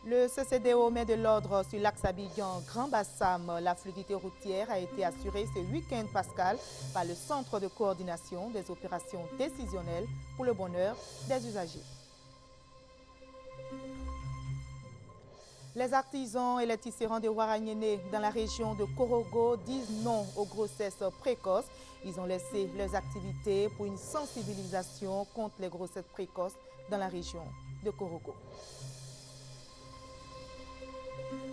Le CCDO met de l'ordre sur l'axe Abidjan-Grand Bassam. La fluidité routière a été assurée ce week-end pascal par le Centre de coordination des opérations décisionnelles pour le bonheur des usagers. Les artisans et les tisserands de Ouaragnéné dans la région de Korogo disent non aux grossesses précoces. Ils ont laissé leurs activités pour une sensibilisation contre les grossesses précoces dans la région de Korogo.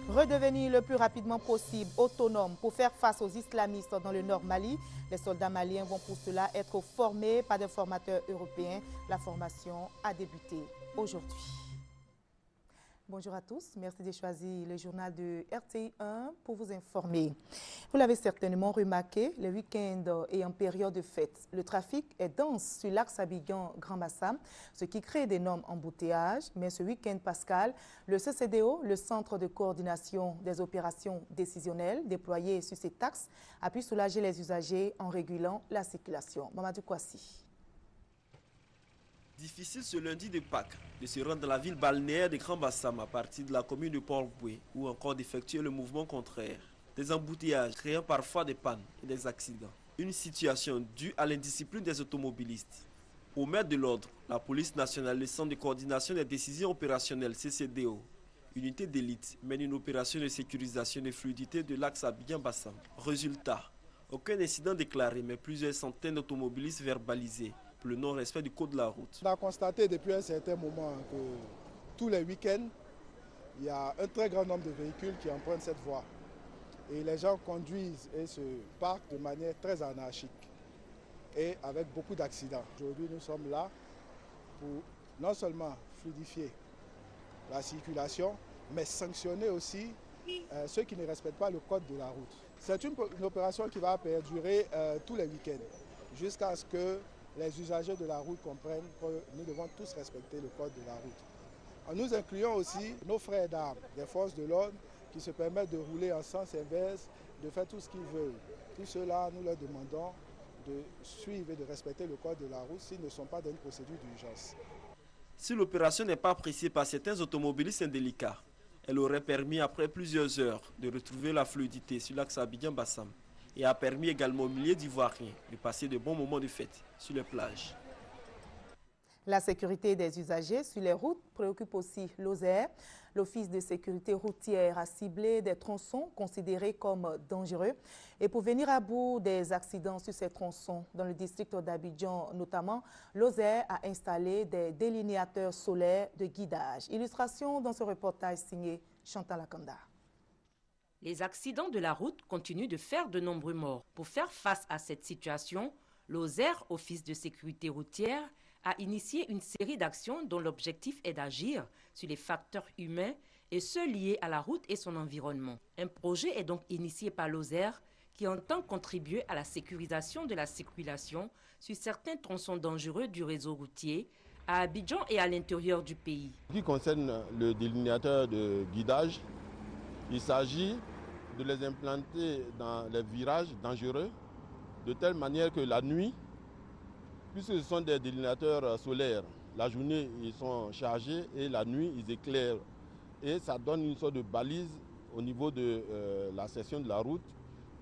Redevenir le plus rapidement possible autonome pour faire face aux islamistes dans le nord Mali. Les soldats maliens vont pour cela être formés par des formateurs européens. La formation a débuté aujourd'hui. Bonjour à tous, merci de choisir le journal de RTI 1 pour vous informer. Vous l'avez certainement remarqué, le week-end est en période de fête. Le trafic est dense sur l'axe Abidjan-Grand Bassam, ce qui crée d'énormes embouteillages. Mais ce week-end pascal, le CCDO, le Centre de coordination des opérations décisionnelles déployé sur cet axe, a pu soulager les usagers en régulant la circulation. Mamadou Kouassi. Difficile ce lundi de Pâques de se rendre dans la ville balnéaire de Grand Bassam à partir de la commune de Port-Boué ou encore d'effectuer le mouvement contraire. Des embouteillages créant parfois des pannes et des accidents. Une situation due à l'indiscipline des automobilistes. Au maître de l'ordre, la police nationale, le Centre de coordination des décisions opérationnelles CCDO, unité d'élite, mène une opération de sécurisation des fluidités de l'axe Abidjan-Bassam. Résultat, aucun incident déclaré mais plusieurs centaines d'automobilistes verbalisés pour le non-respect du code de la route. On a constaté depuis un certain moment que tous les week-ends, il y a un très grand nombre de véhicules qui empruntent cette voie. Et les gens conduisent et se parquent de manière très anarchique et avec beaucoup d'accidents. Aujourd'hui, nous sommes là pour non seulement fluidifier la circulation, mais sanctionner aussi ceux qui ne respectent pas le code de la route. C'est une opération qui va perdurer tous les week-ends jusqu'à ce que les usagers de la route comprennent que nous devons tous respecter le code de la route. En nous incluant aussi nos frères d'armes, des forces de l'ordre, qui se permettent de rouler en sens inverse, de faire tout ce qu'ils veulent. Tout cela, nous leur demandons de suivre et de respecter le code de la route s'ils ne sont pas dans une procédure d'urgence. Si l'opération n'est pas appréciée par certains automobilistes indélicats, elle aurait permis après plusieurs heures de retrouver la fluidité sur l'axe Abidjan-Bassam et a permis également aux milliers d'Ivoiriens de passer de bons moments de fête sur les plages. La sécurité des usagers sur les routes préoccupe aussi l'OSER. L'Office de sécurité routière a ciblé des tronçons considérés comme dangereux. Et pour venir à bout des accidents sur ces tronçons, dans le district d'Abidjan notamment, l'OSER a installé des délinéateurs solaires de guidage. Illustration dans ce reportage signé Chantal Akanda. Les accidents de la route continuent de faire de nombreux morts. Pour faire face à cette situation, l'OSER, Office de sécurité routière, a initié une série d'actions dont l'objectif est d'agir sur les facteurs humains et ceux liés à la route et son environnement. Un projet est donc initié par l'OSER qui entend contribuer à la sécurisation de la circulation sur certains tronçons dangereux du réseau routier à Abidjan et à l'intérieur du pays. En ce qui concerne le délinéateur de guidage, il s'agit de les implanter dans les virages dangereux de telle manière que la nuit, puisque ce sont des délinéateurs solaires, la journée ils sont chargés et la nuit ils éclairent. Et ça donne une sorte de balise au niveau de la section de la route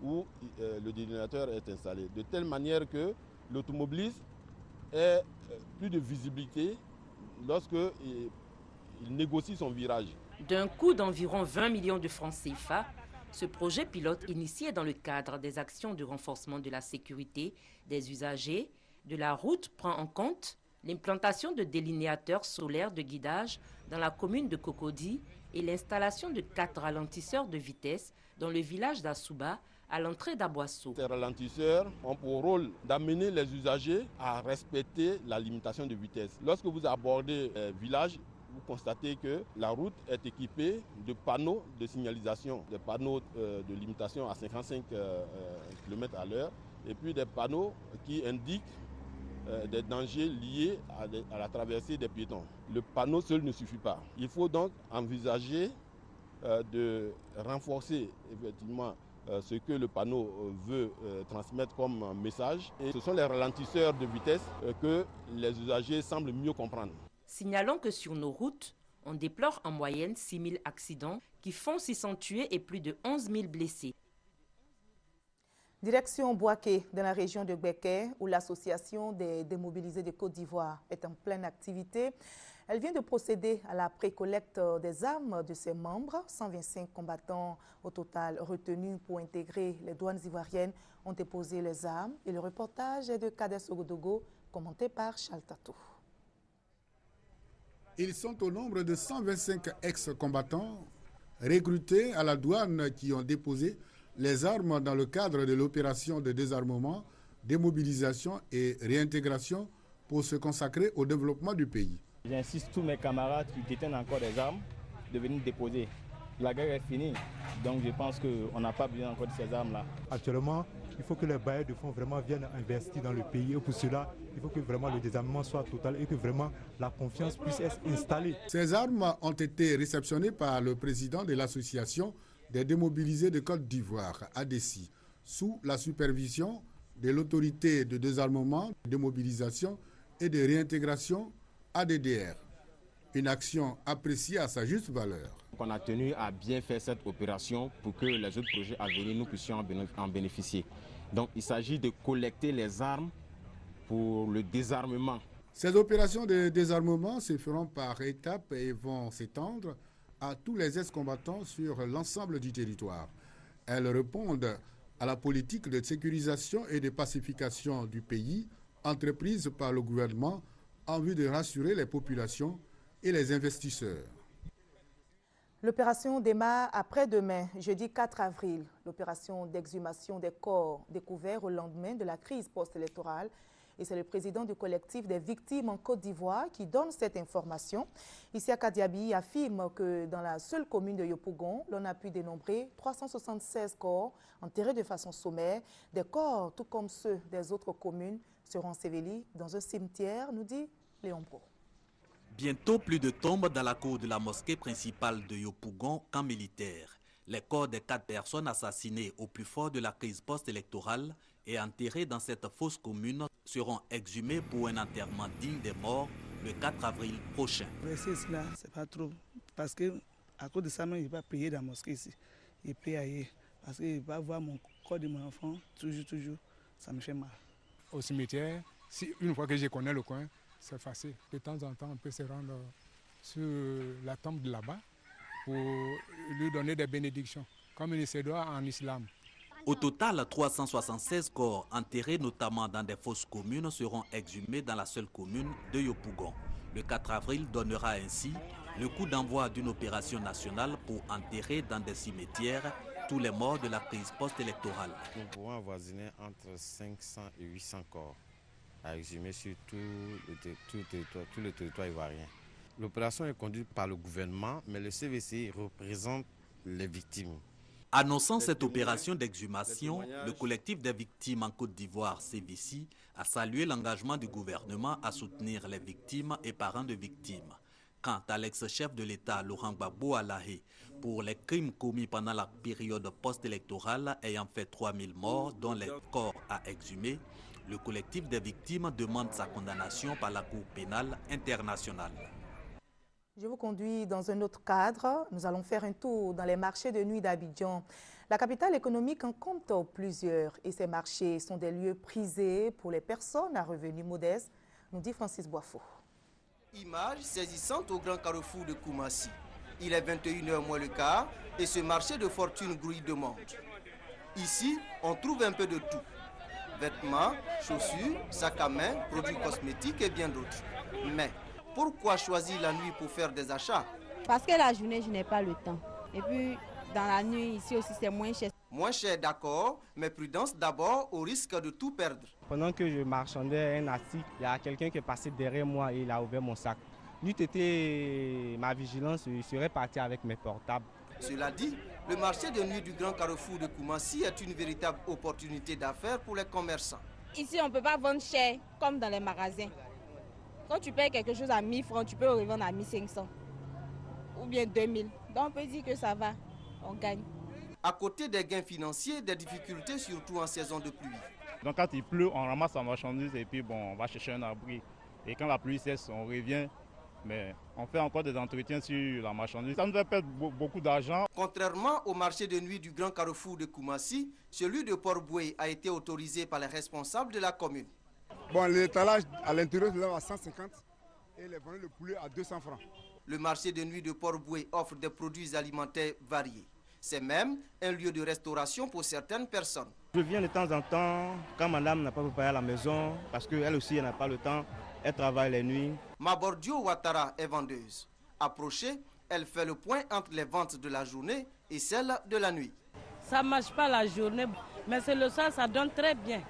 où le délinéateur est installé. De telle manière que l'automobiliste ait plus de visibilité lorsqu'il négocie son virage. D'un coût d'environ 20 millions de francs CFA, ce projet pilote initié dans le cadre des actions de renforcement de la sécurité des usagers de la route prend en compte l'implantation de délinéateurs solaires de guidage dans la commune de Cocody et l'installation de 4 ralentisseurs de vitesse dans le village d'Assouba à l'entrée d'Aboisseau. Ces ralentisseurs ont pour rôle d'amener les usagers à respecter la limitation de vitesse. Lorsque vous abordez un village, vous constatez que la route est équipée de panneaux de signalisation, des panneaux de limitation à 55 km à l'heure et puis des panneaux qui indiquent des dangers liés à la traversée des piétons. Le panneau seul ne suffit pas. Il faut donc envisager de renforcer effectivement ce que le panneau veut transmettre comme message. Et ce sont les ralentisseurs de vitesse que les usagers semblent mieux comprendre. Signalons que sur nos routes, On déplore en moyenne 6 000 accidents qui font 600 tués et plus de 11 000 blessés. Direction Boaké, dans la région de Gbeke, où l'association des démobilisés de Côte d'Ivoire est en pleine activité. Elle vient de procéder à la précollecte des armes de ses membres. 125 combattants au total retenus pour intégrer les douanes ivoiriennes ont déposé les armes. Et le reportage est de Kader Sogodogo, commenté par Charles Tatou. Ils sont au nombre de 125 ex-combattants recrutés à la douane qui ont déposé les armes dans le cadre de l'opération de désarmement, démobilisation et réintégration pour se consacrer au développement du pays. J'insiste tous mes camarades qui détiennent encore des armes de venir déposer. La guerre est finie, donc je pense qu'on n'a pas besoin encore de ces armes-là. Actuellement, il faut que les bailleurs de fonds vraiment viennent investir dans le pays. Et pour cela, il faut que vraiment le désarmement soit total et que vraiment la confiance puisse être installée. Ces armes ont été réceptionnées par le président de l'association des démobilisés de Côte d'Ivoire, ADECI, sous la supervision de l'autorité de désarmement, de démobilisation et de réintégration ADDR. Une action appréciée à sa juste valeur. On a tenu à bien faire cette opération pour que les autres projets à venir, nous puissions en bénéficier. Donc il s'agit de collecter les armes pour le désarmement. Ces opérations de désarmement se feront par étapes et vont s'étendre à tous les ex-combattants sur l'ensemble du territoire. Elles répondent à la politique de sécurisation et de pacification du pays entreprise par le gouvernement en vue de rassurer les populations et les investisseurs. L'opération démarre après-demain, jeudi 4 avril. L'opération d'exhumation des corps découverts au lendemain de la crise post-électorale. Et c'est le président du collectif des victimes en Côte d'Ivoire qui donne cette information. Isiaka Diaby affirme que dans la seule commune de Yopougon, l'on a pu dénombrer 376 corps enterrés de façon sommaire. Des corps, tout comme ceux des autres communes, seront ensevelis dans un cimetière, nous dit Léon Pro. Bientôt plus de tombes dans la cour de la mosquée principale de Yopougon, camp militaire. Les corps des 4 personnes assassinées au plus fort de la crise post-électorale et enterrés dans cette fosse commune seront exhumés pour un enterrement digne des morts le 4 avril prochain. C'est cela, c'est pas trop. Parce que à cause de ça, il va prier dans la mosquée ici. Il prie ailleurs. Parce qu'il va voir mon corps de mon enfant, toujours, ça me fait mal. Au cimetière, une fois que je connais le coin, c'est facile. De temps en temps, on peut se rendre sur la tombe de là-bas pour lui donner des bénédictions, comme il se doit en islam. Au total, 376 corps enterrés notamment dans des fosses communes seront exhumés dans la seule commune de Yopougon. Le 4 avril donnera ainsi le coup d'envoi d'une opération nationale pour enterrer dans des cimetières tous les morts de la crise post-électorale. Nous pourrons avoisiner entre 500 et 800 corps à exhumer sur tout le territoire ivoirien. L'opération est conduite par le gouvernement, mais le CVC représente les victimes. Annonçant cette opération d'exhumation, le collectif des victimes en Côte d'Ivoire, CVC, a salué l'engagement du gouvernement à soutenir les victimes et parents de victimes. Quant à l'ex-chef de l'État, Laurent Gbagbo Alahe, pour les crimes commis pendant la période post-électorale ayant fait 3000 morts, dont les corps à exhumer, le collectif des victimes demande sa condamnation par la Cour pénale internationale. Je vous conduis dans un autre cadre. Nous allons faire un tour dans les marchés de nuit d'Abidjan. La capitale économique en compte plusieurs et ces marchés sont des lieux prisés pour les personnes à revenus modestes, nous dit Francis Boifo. Image saisissante au grand carrefour de Koumassi. Il est 21h moins le quart et ce marché de fortune grouille de monde. Ici, on trouve un peu de tout. Vêtements, chaussures, sacs à main, produits cosmétiques et bien d'autres. Mais pourquoi choisir la nuit pour faire des achats? Parce que la journée, je n'ai pas le temps. Et puis, dans la nuit, ici aussi, c'est moins cher. Moins cher, d'accord, mais prudence d'abord, au risque de tout perdre. Pendant que je marchandais un article, il y a quelqu'un qui est passé derrière moi et il a ouvert mon sac. N'eût été ma vigilance, je serais parti avec mes portables. Cela dit, le marché de nuit du grand carrefour de Koumassi est une véritable opportunité d'affaires pour les commerçants. Ici, on ne peut pas vendre cher comme dans les magasins. Quand tu payes quelque chose à 1000 francs, tu peux le revendre à 1500 ou bien 2000. Donc on peut dire que ça va, on gagne. À côté des gains financiers, des difficultés surtout en saison de pluie. Donc quand il pleut, on ramasse sa marchandise et puis bon, on va chercher un abri. Et quand la pluie cesse, on revient Mais on fait encore des entretiens sur la marchandise. Ça nous fait perdre beaucoup d'argent. Contrairement au marché de nuit du Grand Carrefour de Koumassi, celui de Port-Boué a été autorisé par les responsables de la commune. Bon, l'étalage à l'intérieur se lève à 150 et les vendeurs de poulet à 200 francs. Le marché de nuit de Port-Boué offre des produits alimentaires variés. C'est même un lieu de restauration pour certaines personnes. Je viens de temps en temps quand madame n'a pas préparé à la maison parce qu'elle aussi n'a pas le temps, elle travaille les nuits. Mabordio Ouattara est vendeuse. Approchée, elle fait le point entre les ventes de la journée et celles de la nuit. Ça ne marche pas la journée, mais c'est le soir, ça donne très bien.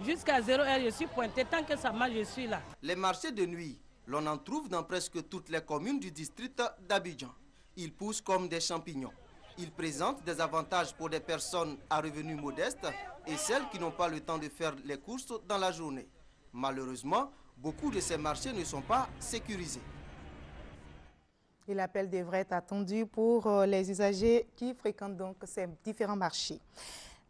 Jusqu'à 0h, je suis pointée. Tant que ça marche, je suis là. Les marchés de nuit, l'on en trouve dans presque toutes les communes du district d'Abidjan. Ils poussent comme des champignons. Ils présentent des avantages pour des personnes à revenus modestes et celles qui n'ont pas le temps de faire les courses dans la journée. Malheureusement, beaucoup de ces marchés ne sont pas sécurisés. Et l'appel devrait être attendu pour les usagers qui fréquentent donc ces différents marchés.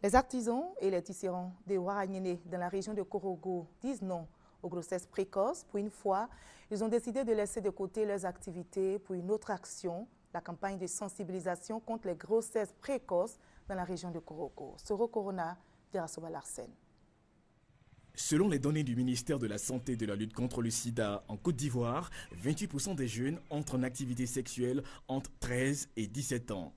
Les artisans et les tisserands de Ouaragnéné dans la région de Korogo disent non aux grossesses précoces. Pour une fois, ils ont décidé de laisser de côté leurs activités pour une autre action, la campagne de sensibilisation contre les grossesses précoces dans la région de Korogo. Soro Corona de Rassoba Larsen. Selon les données du ministère de la Santé et de la lutte contre le sida en Côte d'Ivoire, 28% des jeunes entrent en activité sexuelle entre 13 et 17 ans.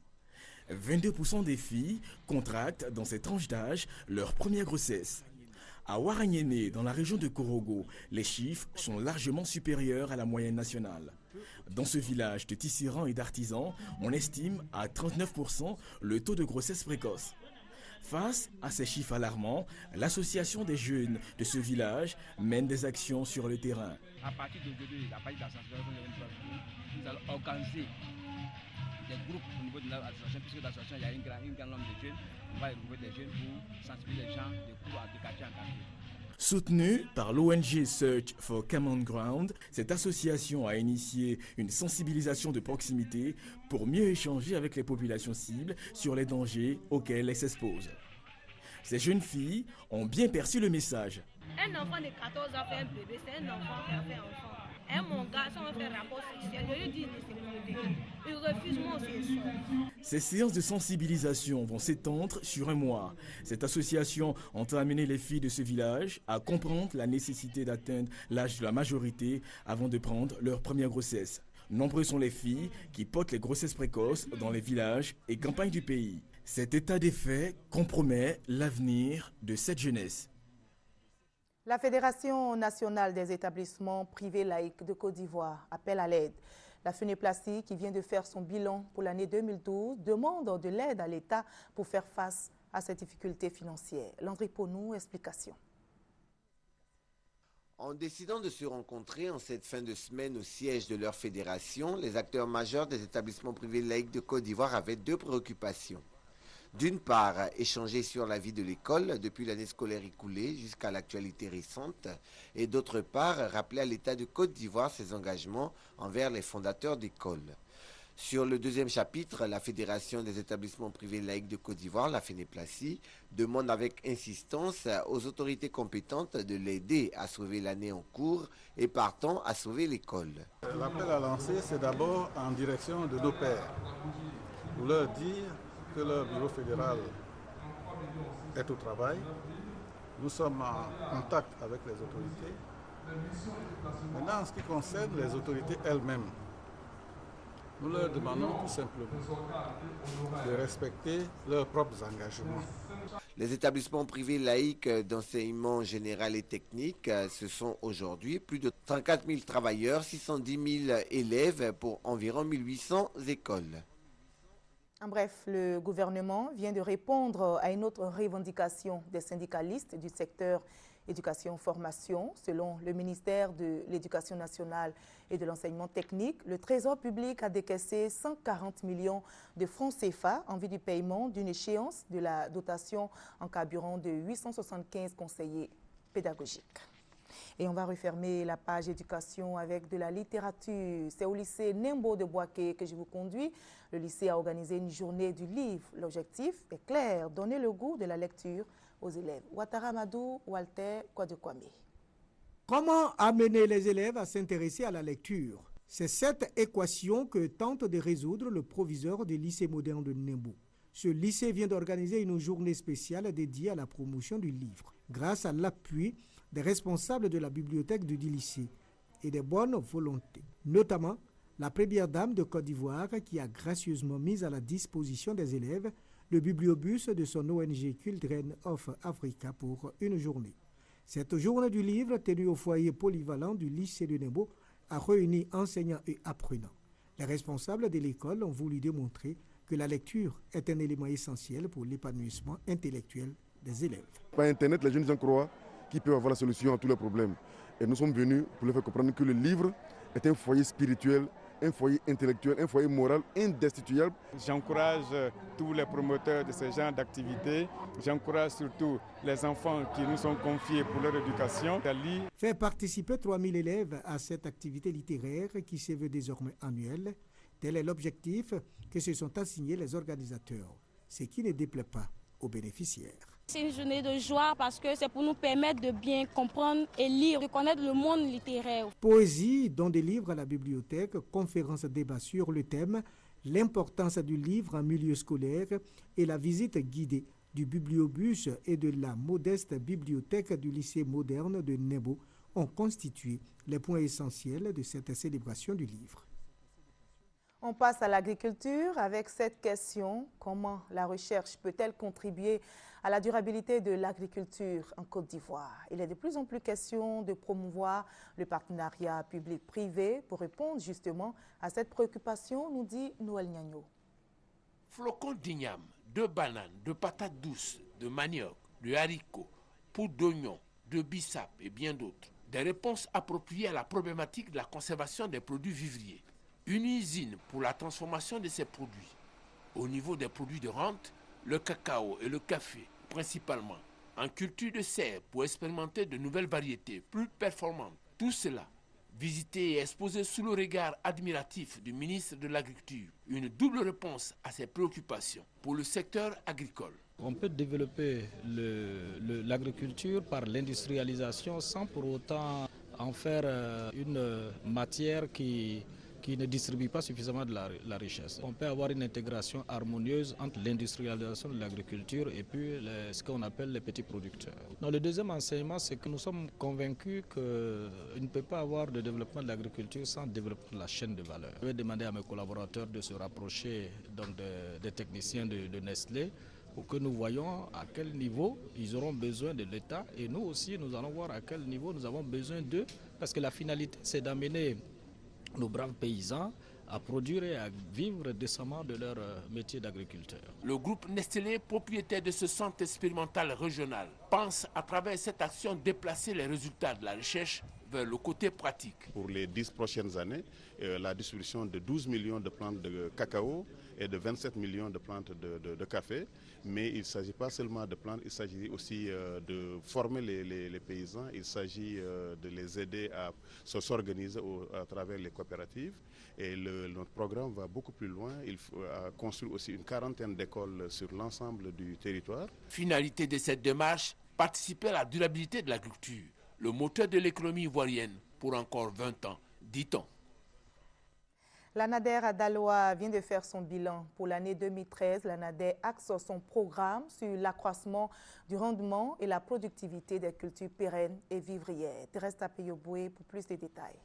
22% des filles contractent dans cette tranche d'âge leur première grossesse. À Ouaragnéné, dans la région de Korogo, les chiffres sont largement supérieurs à la moyenne nationale. Dans ce village de tisserands et d'artisans, on estime à 39% le taux de grossesse précoce. Face à ces chiffres alarmants, l'association des jeunes de ce village mène des actions sur le terrain. À partir d'aujourd'hui, à partir de la sensibilisation nous allons organiser des groupes au niveau de l'association, puisque l'association, il y a un grand nombre de jeunes. On va retrouver des jeunes pour sensibiliser les gens de cours de quartier en quartier. Soutenue par l'ONG Search for Common Ground, cette association a initié une sensibilisation de proximité pour mieux échanger avec les populations cibles sur les dangers auxquels elles s'exposent. Ces jeunes filles ont bien perçu le message. Un enfant de 14 ans fait un bébé, c'est un enfant qui a fait enfant. Et mon garçon a fait rapport sexuel, je lui dis de se protéger. Il refuse, moi aussi. Ces séances de sensibilisation vont s'étendre sur un mois. Cette association entend amener les filles de ce village à comprendre la nécessité d'atteindre l'âge de la majorité avant de prendre leur première grossesse. Nombreuses sont les filles qui portent les grossesses précoces dans les villages et campagnes du pays. Cet état des faits compromet l'avenir de cette jeunesse. La Fédération nationale des établissements privés laïcs de Côte d'Ivoire appelle à l'aide. La FENEPLACI, qui vient de faire son bilan pour l'année 2012, demande de l'aide à l'État pour faire face à ces difficultés financières. Landry Ponou, explication. En décidant de se rencontrer en cette fin de semaine au siège de leur fédération, les acteurs majeurs des établissements privés laïcs de Côte d'Ivoire avaient deux préoccupations. D'une part, échanger sur la vie de l'école depuis l'année scolaire écoulée jusqu'à l'actualité récente, et d'autre part, rappeler à l'État de Côte d'Ivoire ses engagements envers les fondateurs d'écoles. Sur le deuxième chapitre, la Fédération des établissements privés laïcs de Côte d'Ivoire, la FENEPLACI, demande avec insistance aux autorités compétentes de l'aider à sauver l'année en cours et partant à sauver l'école. L'appel à lancer, c'est d'abord en direction de nos pairs, pour leur dire que leur bureau fédéral est au travail. Nous sommes en contact avec les autorités. Maintenant, en ce qui concerne les autorités elles-mêmes, nous leur demandons tout simplement de respecter leurs propres engagements. Les établissements privés laïcs d'enseignement général et technique, ce sont aujourd'hui plus de 34 000 travailleurs, 610 000 élèves pour environ 1800 écoles. En bref, le gouvernement vient de répondre à une autre revendication des syndicalistes du secteur éducation-formation. Selon le ministère de l'Éducation nationale et de l'enseignement technique, le Trésor public a décaissé 140 millions de francs CFA en vue du paiement d'une échéance de la dotation en carburant de 875 conseillers pédagogiques. Et on va refermer la page éducation avec de la littérature. C'est au lycée Nembo de Boaké que je vous conduis. Le lycée a organisé une journée du livre. L'objectif est clair, donner le goût de la lecture aux élèves. Ouattara Madou, Walter Kwadjokwame. Comment amener les élèves à s'intéresser à la lecture? C'est cette équation que tente de résoudre le proviseur du lycée moderne de Nembo. Ce lycée vient d'organiser une journée spéciale dédiée à la promotion du livre, grâce à l'appui des responsables de la bibliothèque du lycée et des bonnes volontés, notamment la première dame de Côte d'Ivoire qui a gracieusement mis à la disposition des élèves le bibliobus de son ONG Children of Africa pour une journée. Cette journée du livre, tenue au foyer polyvalent du lycée de Nembo, a réuni enseignants et apprenants. Les responsables de l'école ont voulu démontrer que la lecture est un élément essentiel pour l'épanouissement intellectuel des élèves. Par Internet, les jeunes gens croient qu'ils peuvent avoir la solution à tous leurs problèmes. Et nous sommes venus pour leur faire comprendre que le livre est un foyer spirituel, un foyer intellectuel, un foyer moral indestituable. J'encourage tous les promoteurs de ce genre d'activités. J'encourage surtout les enfants qui nous sont confiés pour leur éducation. Faire participer 3000 élèves à cette activité littéraire qui se veut désormais annuelle, tel est l'objectif que se sont assignés les organisateurs, ce qui ne déplaît pas aux bénéficiaires. C'est une journée de joie parce que c'est pour nous permettre de bien comprendre et lire, de connaître le monde littéraire. Poésie, dons des livres à la bibliothèque, conférences débat sur le thème, l'importance du livre en milieu scolaire et la visite guidée du bibliobus et de la modeste bibliothèque du lycée moderne de Nembo ont constitué les points essentiels de cette célébration du livre. On passe à l'agriculture avec cette question. Comment la recherche peut-elle contribuer à la durabilité de l'agriculture en Côte d'Ivoire? Il est de plus en plus question de promouvoir le partenariat public-privé pour répondre justement à cette préoccupation, nous dit Noël Niagno. Flocons d'igname, de bananes, de patates douces, de manioc, de haricots, poudre d'oignon, de bissap et bien d'autres. Des réponses appropriées à la problématique de la conservation des produits vivriers. Une usine pour la transformation de ces produits. Au niveau des produits de rente, le cacao et le café, principalement. En culture de serre pour expérimenter de nouvelles variétés plus performantes. Tout cela, visité et exposé sous le regard admiratif du ministre de l'Agriculture. Une double réponse à ses préoccupations pour le secteur agricole. On peut développer l'agriculture par l'industrialisation sans pour autant en faire une matière qui ne distribue pas suffisamment de la richesse. On peut avoir une intégration harmonieuse entre l'industrialisation de l'agriculture et puis ce qu'on appelle les petits producteurs. Donc, le deuxième enseignement, c'est que nous sommes convaincus qu'il ne peut pas avoir de développement de l'agriculture sans développement de la chaîne de valeur. Je vais demander à mes collaborateurs de se rapprocher donc, des techniciens de Nestlé pour que nous voyons à quel niveau ils auront besoin de l'État et nous aussi nous allons voir à quel niveau nous avons besoin d'eux parce que la finalité c'est d'amener nos braves paysans à produire et à vivre décemment de leur métier d'agriculteur. Le groupe Nestlé, propriétaire de ce centre expérimental régional, pense à travers cette action déplacer les résultats de la recherche vers le côté pratique. Pour les 10 prochaines années, la distribution de 12 millions de plantes de cacao et de 27 millions de plantes de café. Mais il ne s'agit pas seulement de plantes, il s'agit aussi de former les paysans, il s'agit de les aider à s'organiser à travers les coopératives. Et notre programme va beaucoup plus loin, il a construit aussi une quarantaine d'écoles sur l'ensemble du territoire. Finalité de cette démarche, participer à la durabilité de l'agriculture, le moteur de l'économie ivoirienne pour encore 20 ans, dit-on. La NADER à Daloa vient de faire son bilan. Pour l'année 2013, la NADER axe son programme sur l'accroissement du rendement et la productivité des cultures pérennes et vivrières. Thérèse Tapeyoboué pour plus de détails.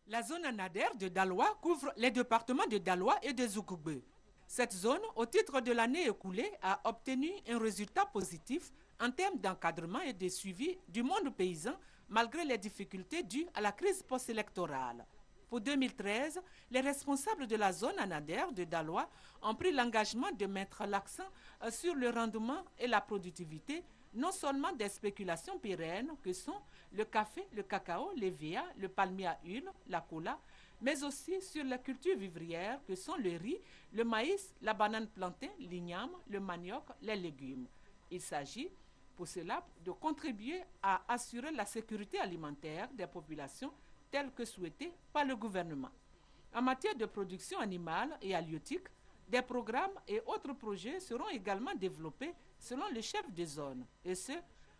La zone NADER de Daloa couvre les départements de Daloa et de Zoukougbe. Cette zone, au titre de l'année écoulée, a obtenu un résultat positif en termes d'encadrement et de suivi du monde paysan malgré les difficultés dues à la crise post-électorale. Pour 2013, les responsables de la zone NADER de Daloa ont pris l'engagement de mettre l'accent sur le rendement et la productivité, non seulement des spéculations pérennes que sont le café, le cacao, l'EVA, le palmier à huile, la cola, mais aussi sur les cultures vivrières que sont le riz, le maïs, la banane plantain, l'igname, le manioc, les légumes. Il s'agit pour cela de contribuer à assurer la sécurité alimentaire des populations telle que souhaitée par le gouvernement. En matière de production animale et halieutique, des programmes et autres projets seront également développés selon le chef de zone, et ce,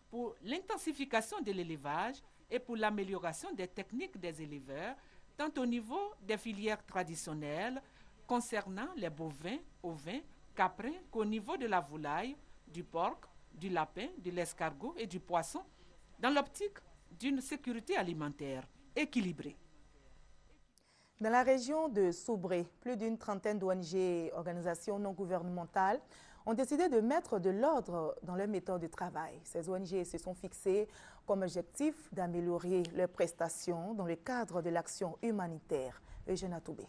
pour l'intensification de l'élevage et pour l'amélioration des techniques des éleveurs, tant au niveau des filières traditionnelles concernant les bovins, ovins, caprins, qu'au niveau de la volaille, du porc, du lapin, de l'escargot et du poisson, dans l'optique d'une sécurité alimentaire équilibrée. Dans la région de Soubré, plus d'une trentaine d'ONG et organisations non gouvernementales ont décidé de mettre de l'ordre dans leur méthode de travail. Ces ONG se sont fixées comme objectif d'améliorer leurs prestations dans le cadre de l'action humanitaire. Eugène Atoubé.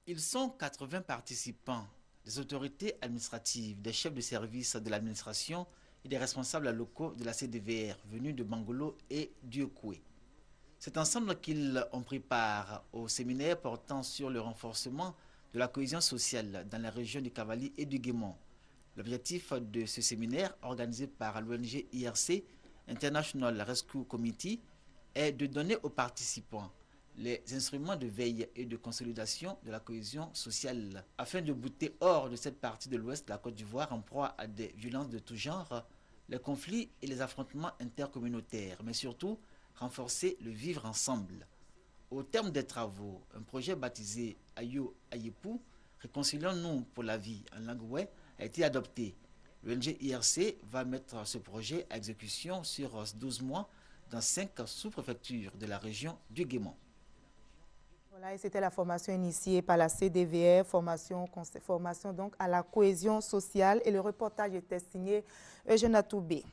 Ils sont 80 participants, des autorités administratives, des chefs de service de l'administration et des responsables locaux de la CDVR venus de Bangolo et d'Yokoué. C'est ensemble qu'ils ont pris part au séminaire portant sur le renforcement de la cohésion sociale dans la région du Cavali et du Guémont. L'objectif de ce séminaire, organisé par l'ONG IRC, International Rescue Committee, est de donner aux participants les instruments de veille et de consolidation de la cohésion sociale, afin de bouter hors de cette partie de l'ouest de la Côte d'Ivoire en proie à des violences de tout genre, les conflits et les affrontements intercommunautaires, mais surtout renforcer le vivre ensemble. Au terme des travaux, un projet baptisé Ayo Ayepou, Réconcilions-nous pour la vie en langue oué, a été adopté. L'ONG IRC va mettre ce projet à exécution sur 12 mois dans 5 sous-préfectures de la région du Guémont. Voilà, et c'était la formation initiée par la CDVR, formation donc à la cohésion sociale, et le reportage était signé Eugène Atoubé.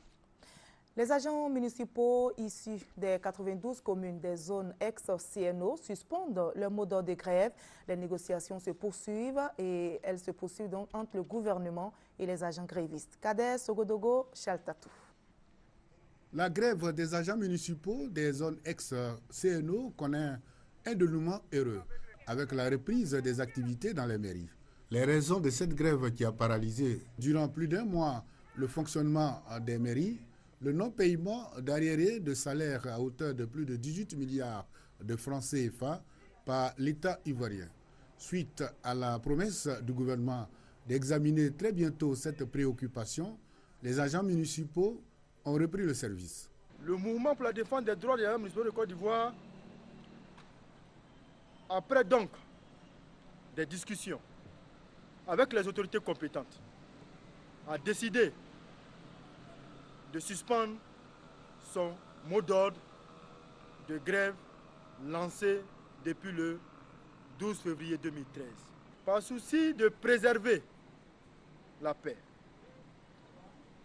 Les agents municipaux issus des 92 communes des zones ex-CNO suspendent leur mot d'ordre de grève. Les négociations se poursuivent et elles se poursuivent donc entre le gouvernement et les agents grévistes. Kader Sogodogo, Chaltatou. La grève des agents municipaux des zones ex-CNO connaît un dénouement heureux avec la reprise des activités dans les mairies. Les raisons de cette grève qui a paralysé durant plus d'un mois le fonctionnement des mairies, le non-paiement d'arriérés de salaire à hauteur de plus de 18 milliards de francs CFA par l'État ivoirien. Suite à la promesse du gouvernement d'examiner très bientôt cette préoccupation, les agents municipaux ont repris le service. Le mouvement pour la défense des droits des agents municipaux de Côte d'Ivoire, après donc des discussions avec les autorités compétentes, a décidé de suspendre son mot d'ordre de grève lancé depuis le 12 février 2013. Par souci de préserver la paix,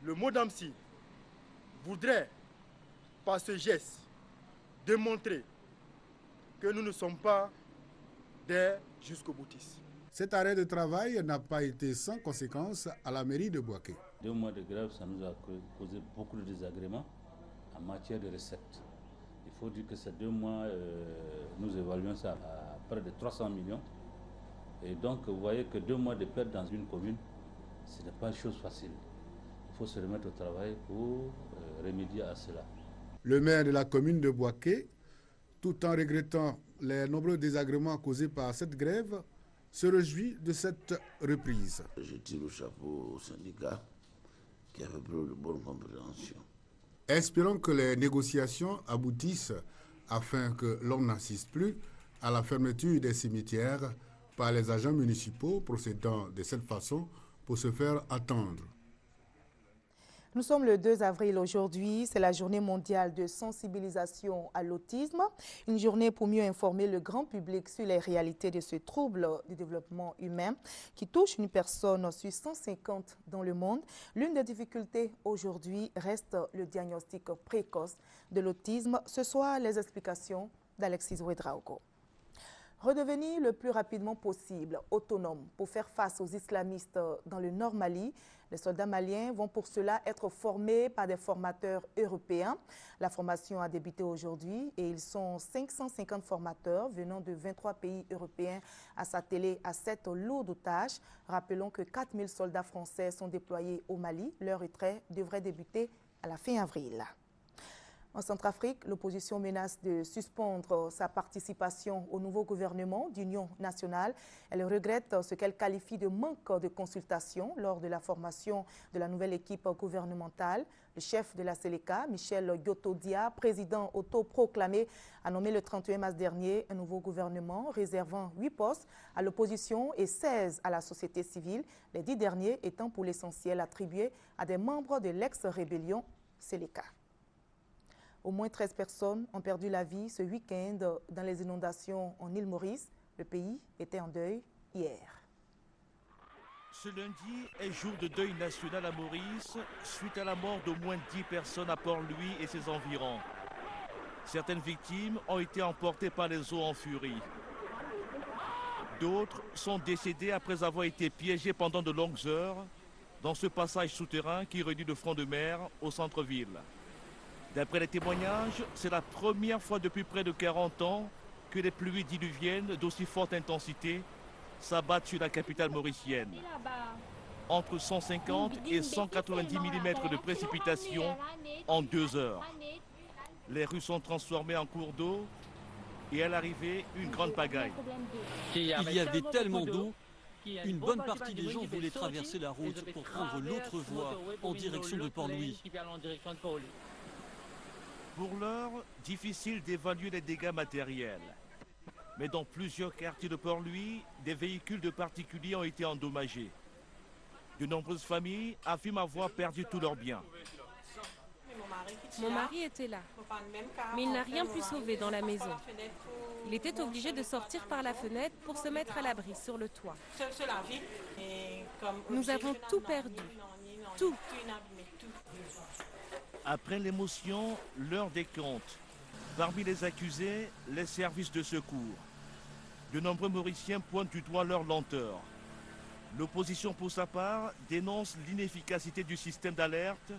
le MODAMSI voudrait, par ce geste, démontrer que nous ne sommes pas des jusqu'au boutistes. Cet arrêt de travail n'a pas été sans conséquence à la mairie de Bouaké. 2 mois de grève, ça nous a causé beaucoup de désagréments en matière de recettes. Il faut dire que ces 2 mois, nous évaluons ça à près de 300 millions. Et donc, vous voyez que 2 mois de perte dans une commune, ce n'est pas une chose facile. Il faut se remettre au travail pour remédier à cela. Le maire de la commune de Bouaké, tout en regrettant les nombreux désagréments causés par cette grève, se réjouit de cette reprise. Je tire le chapeau au syndicat qui a fait preuve de bonne compréhension. Espérons que les négociations aboutissent afin que l'on n'assiste plus à la fermeture des cimetières par les agents municipaux procédant de cette façon pour se faire attendre. Nous sommes le 2 avril aujourd'hui, c'est la journée mondiale de sensibilisation à l'autisme, une journée pour mieux informer le grand public sur les réalités de ce trouble du développement humain qui touche une personne sur 150 dans le monde. L'une des difficultés aujourd'hui reste le diagnostic précoce de l'autisme. Ce soir, les explications d'Alexis Ouedraogo. Redevenir le plus rapidement possible autonome pour faire face aux islamistes dans le Nord Mali. Les soldats maliens vont pour cela être formés par des formateurs européens. La formation a débuté aujourd'hui et ils sont 550 formateurs venant de 23 pays européens à s'atteler à cette lourde tâche. Rappelons que 4000 soldats français sont déployés au Mali. Leur retrait devrait débuter à la fin avril. En Centrafrique, l'opposition menace de suspendre sa participation au nouveau gouvernement d'union nationale. Elle regrette ce qu'elle qualifie de manque de consultation lors de la formation de la nouvelle équipe gouvernementale. Le chef de la Séléka, Michel Gyotodia, président autoproclamé, a nommé le 31 mars dernier un nouveau gouvernement réservant 8 postes à l'opposition et 16 à la société civile, les 10 derniers étant pour l'essentiel attribués à des membres de l'ex-rébellion Séléka. Au moins 13 personnes ont perdu la vie ce week-end dans les inondations en île Maurice. Le pays était en deuil hier. Ce lundi est jour de deuil national à Maurice, suite à la mort d'au moins 10 personnes à Port-Louis et ses environs. Certaines victimes ont été emportées par les eaux en furie. D'autres sont décédées après avoir été piégées pendant de longues heures dans ce passage souterrain qui relie le front de mer au centre-ville. D'après les témoignages, c'est la première fois depuis près de 40 ans que les pluies diluviennes d'aussi forte intensité s'abattent sur la capitale mauricienne. Entre 150 et 190 mm de précipitations en 2 heures. Les rues sont transformées en cours d'eau et à l'arrivée, une grande pagaille. Il y avait tellement d'eau, une bonne partie des gens voulaient traverser la route pour prendre l'autre voie en direction de Port-Louis. Pour l'heure, difficile d'évaluer les dégâts matériels. Mais dans plusieurs quartiers de Port-Louis, des véhicules de particuliers ont été endommagés. De nombreuses familles affirment avoir perdu tous leurs biens. Mon mari était là, mais il n'a rien pu sauver dans la maison. Il était obligé de sortir par la fenêtre pour se mettre à l'abri sur le toit. Nous avons tout perdu, tout. Après l'émotion, l'heure des comptes. Parmi les accusés, les services de secours. De nombreux Mauriciens pointent du doigt leur lenteur. L'opposition, pour sa part, dénonce l'inefficacité du système d'alerte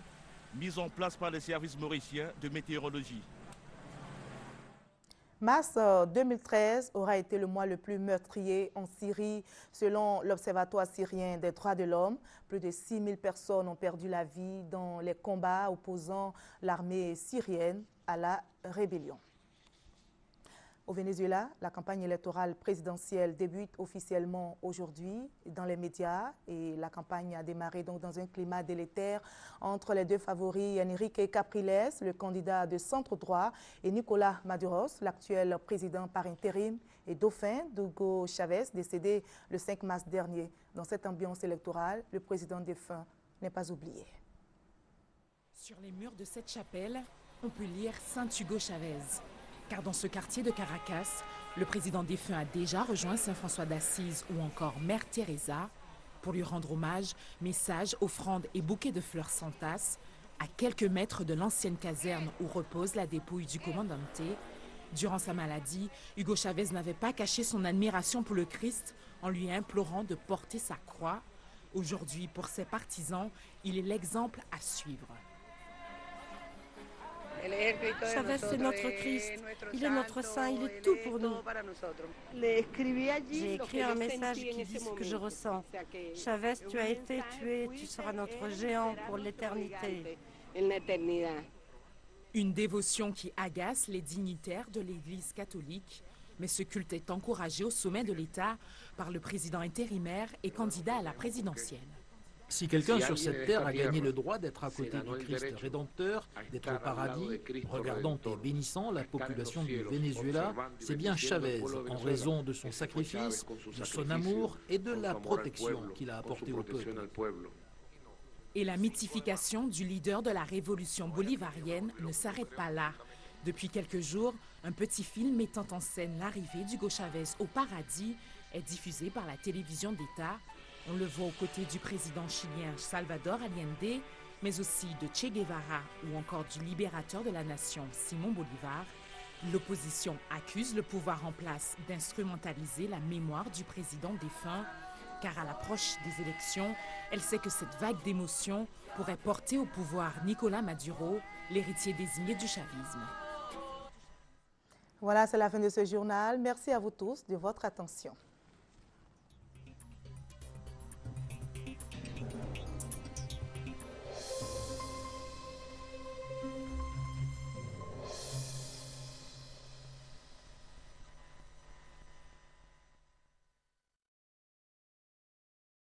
mis en place par les services mauriciens de météorologie. Mars 2013 aura été le mois le plus meurtrier en Syrie, selon l'Observatoire syrien des droits de l'homme. Plus de 6 000 personnes ont perdu la vie dans les combats opposant l'armée syrienne à la rébellion. Au Venezuela, la campagne électorale présidentielle débute officiellement aujourd'hui dans les médias et la campagne a démarré donc dans un climat délétère entre les deux favoris, Enrique Capriles, le candidat de centre-droit, et Nicolás Maduro, l'actuel président par intérim et dauphin d'Hugo Chavez, décédé le 5 mars dernier. Dans cette ambiance électorale, le président défunt n'est pas oublié. Sur les murs de cette chapelle, on peut lire Saint Hugo Chavez. Car dans ce quartier de Caracas, le président défunt a déjà rejoint Saint-François d'Assise ou encore Mère Teresa pour lui rendre hommage, messages, offrandes et bouquets de fleurs s'entassent à quelques mètres de l'ancienne caserne où repose la dépouille du commandante. Durant sa maladie, Hugo Chavez n'avait pas caché son admiration pour le Christ en lui implorant de porter sa croix. Aujourd'hui, pour ses partisans, il est l'exemple à suivre. Chavez, c'est notre Christ. Il est notre saint, il est tout pour nous. J'ai écrit un message qui dit ce que je ressens. Chavez, tu as été tué, tu seras notre géant pour l'éternité. Une dévotion qui agace les dignitaires de l'Église catholique, mais ce culte est encouragé au sommet de l'État par le président intérimaire et candidat à la présidentielle. Si quelqu'un sur cette terre a gagné le droit d'être à côté du Christ rédempteur, d'être au paradis, regardant et bénissant la population du Venezuela, c'est bien Chavez, en raison de son sacrifice, de son amour et de la protection qu'il a apportée au peuple. Et la mythification du leader de la révolution bolivarienne ne s'arrête pas là. Depuis quelques jours, un petit film mettant en scène l'arrivée d'Hugo Chavez au paradis est diffusé par la télévision d'État. On le voit aux côtés du président chilien Salvador Allende, mais aussi de Che Guevara ou encore du libérateur de la nation Simón Bolívar. L'opposition accuse le pouvoir en place d'instrumentaliser la mémoire du président défunt, car à l'approche des élections, elle sait que cette vague d'émotions pourrait porter au pouvoir Nicolás Maduro, l'héritier désigné du chavisme. Voilà, c'est la fin de ce journal. Merci à vous tous de votre attention.